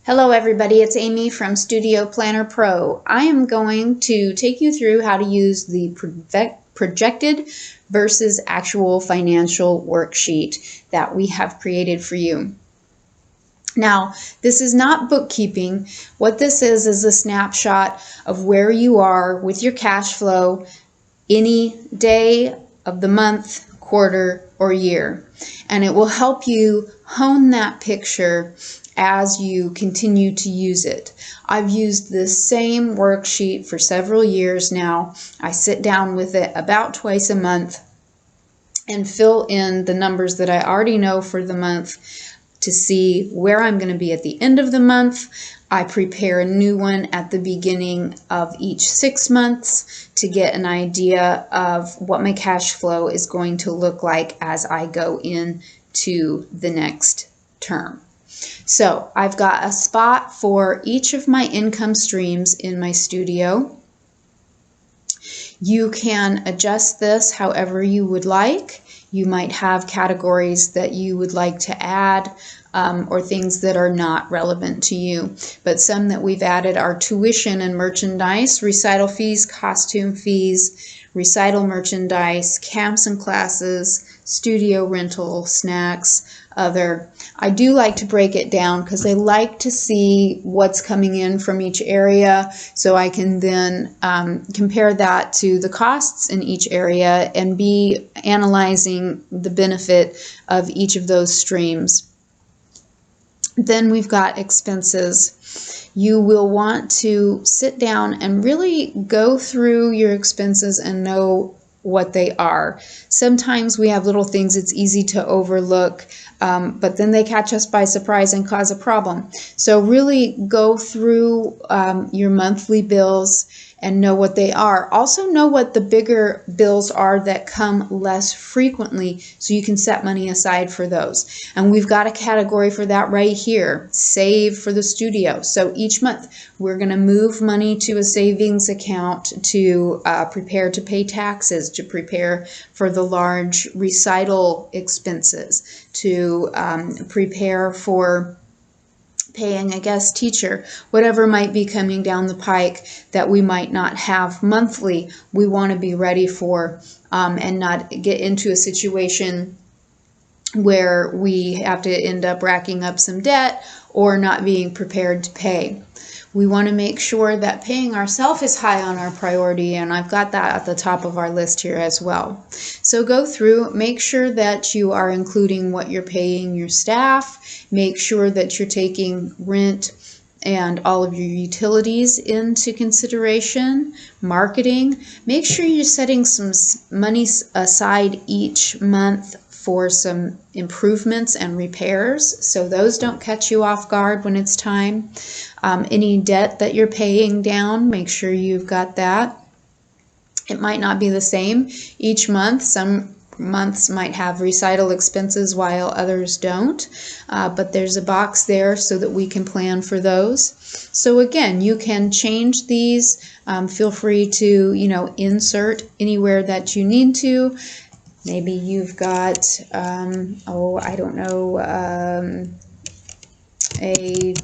Hello everybody, it's Amy from Studio Planner Pro. I am going to take you through how to use the projected versus actual financial worksheet that we have created for you. Now, this is not bookkeeping. What this is a snapshot of where you are with your cash flow any day of the month, quarter, or year. And it will help you hone that picture as you continue to use it. I've used this same worksheet for several years now. I sit down with it about twice a month and fill in the numbers that I already know for the month to see where I'm going to be at the end of the month. I prepare a new one at the beginning of each 6 months to get an idea of what my cash flow is going to look like as I go into the next term. So I've got a spot for each of my income streams in my studio. You can adjust this however you would like. You might have categories that you would like to add or things that are not relevant to you. But some that we've added are tuition and merchandise, recital fees, costume fees, recital merchandise, camps and classes, studio rental, snacks, other. I do like to break it down because I like to see what's coming in from each area so I can then compare that to the costs in each area and be analyzing the benefit of each of those streams. Then we've got expenses. You will want to sit down and really go through your expenses and know what they are. Sometimes we have little things it's easy to overlook, but then they catch us by surprise and cause a problem. So really go through your monthly bills and know what they are. Also know what the bigger bills are that come less frequently so you can set money aside for those. And we've got a category for that right here, save for the studio. So each month we're going to move money to a savings account to prepare to pay taxes, to prepare for the large recital expenses, to prepare for paying a guest teacher, whatever might be coming down the pike that we might not have monthly, we want to be ready for and not get into a situation where we have to end up racking up some debt or not being prepared to pay. We want to make sure that paying ourselves is high on our priority, and I've got that at the top of our list here as well. So go through, make sure that you are including what you're paying your staff, make sure that you're taking rent and all of your utilities into consideration, marketing. Make sure you're setting some money aside each month for some improvements and repairs, so those don't catch you off guard when it's time. Any debt that you're paying down, make sure you've got that. It might not be the same each month. Some months might have recital expenses while others don't, but there's a box there so that we can plan for those. So again, you can change these. Feel free to, insert anywhere that you need to. Maybe you've got, a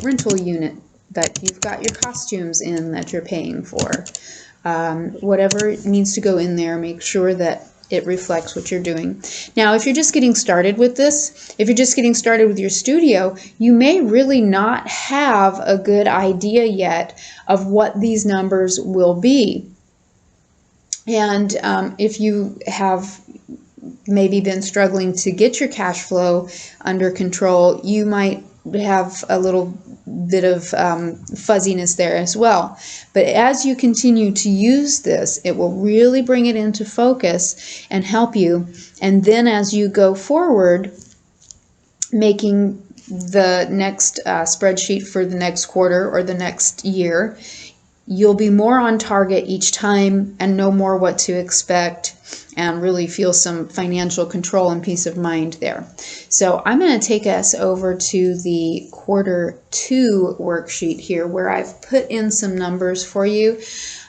rental unit that you've got your costumes in that you're paying for. Whatever needs to go in there, make sure that it reflects what you're doing. Now, if you're just getting started with this, if you're just getting started with your studio, you may really not have a good idea yet of what these numbers will be. And if you have maybe been struggling to get your cash flow under control, you might have a little bit of fuzziness there as well. But as you continue to use this, it will really bring it into focus and help you. And then as you go forward, making the next spreadsheet for the next quarter or the next year, you'll be more on target each time and know more what to expect and really feel some financial control and peace of mind there. So I'm going to take us over to the quarter 2 worksheet here where I've put in some numbers for you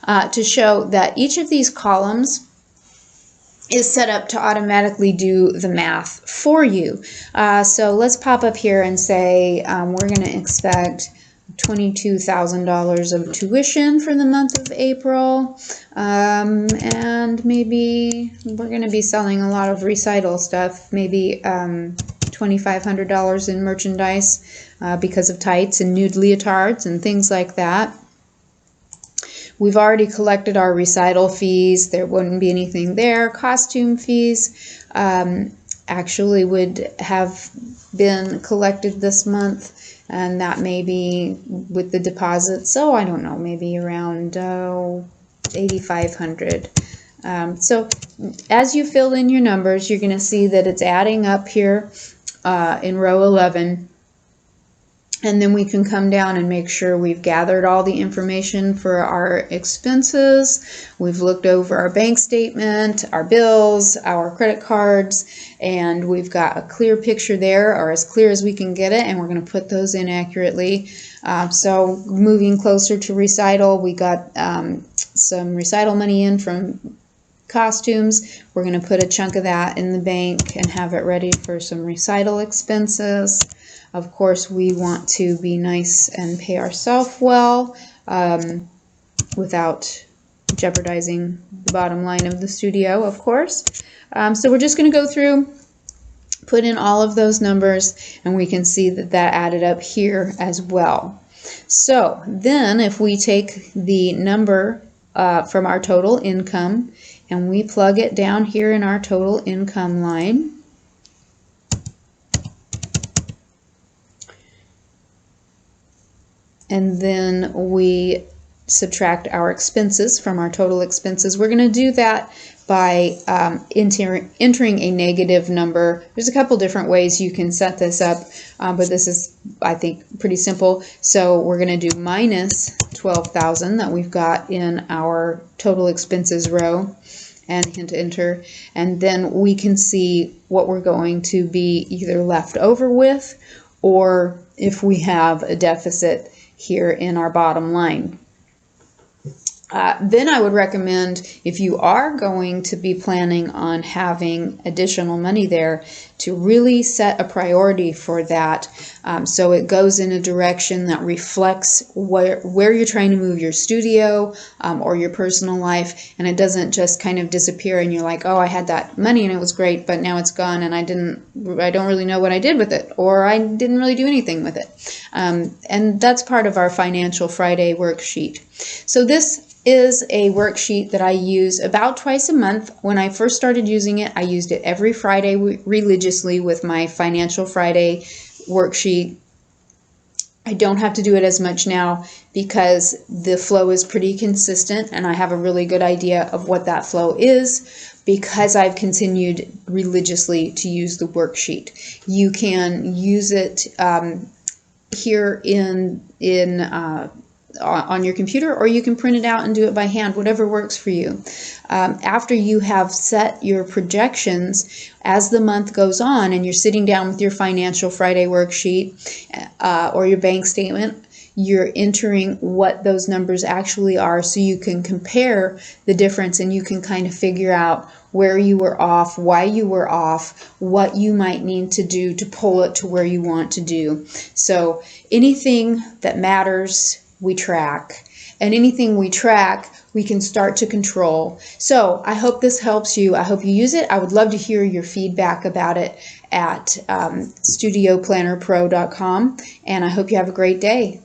to show that each of these columns is set up to automatically do the math for you. So let's pop up here and say we're going to expect $22,000 of tuition for the month of April, and maybe we're going to be selling a lot of recital stuff, maybe $2,500 in merchandise because of tights and nude leotards and things like that. We've already collected our recital fees. There wouldn't be anything there. Costume fees actually would have been collected this month, and that may be with the deposit. So I don't know, maybe around $8,500. So as you fill in your numbers, you're going to see that it's adding up here in row 11. And then we can come down and make sure we've gathered all the information for our expenses. We've looked over our bank statement, our bills, our credit cards, and we've got a clear picture there, or as clear as we can get it, and we're going to put those in accurately. So moving closer to recital, we got some recital money in from costumes. We're going to put a chunk of that in the bank and have it ready for some recital expenses. Of course, we want to be nice and pay ourselves well without jeopardizing the bottom line of the studio, of course. So we're just going to go through, put in all of those numbers, and we can see that that added up here as well. So then if we take the number from our total income and we plug it down here in our total income line, and then we subtract our expenses from our total expenses. We're going to do that by entering a negative number. There's a couple different ways you can set this up, but this is, I think, pretty simple. So we're going to do minus 12,000 that we've got in our total expenses row, and hit enter, and then we can see what we're going to be either left over with, or if we have a deficit here in our bottom line. Then I would recommend, if you are going to be planning on having additional money there, to really set a priority for that, so it goes in a direction that reflects where you're trying to move your studio or your personal life, and it doesn't just kind of disappear and you're like, oh, I had that money and it was great, but now it's gone and I don't really know what I did with it, or I didn't really do anything with it. And that's part of our Financial Friday worksheet. So this is a worksheet that I use about twice a month. When I first started using it, I used it every Friday religiously with my Financial Friday worksheet. I don't have to do it as much now because the flow is pretty consistent and I have a really good idea of what that flow is, because I've continued religiously to use the worksheet. You can use it here on your computer, or you can print it out and do it by hand, whatever works for you. After you have set your projections as the month goes on and you're sitting down with your Financial Friday worksheet or your bank statement, you're entering what those numbers actually are, so you can compare the difference and you can kind of figure out where you were off, why you were off, what you might need to do to pull it to where you want to do. So anything that matters, we track, and anything we track, we can start to control. So I hope this helps you. I hope you use it. I would love to hear your feedback about it at studioplannerpro.com, and I hope you have a great day.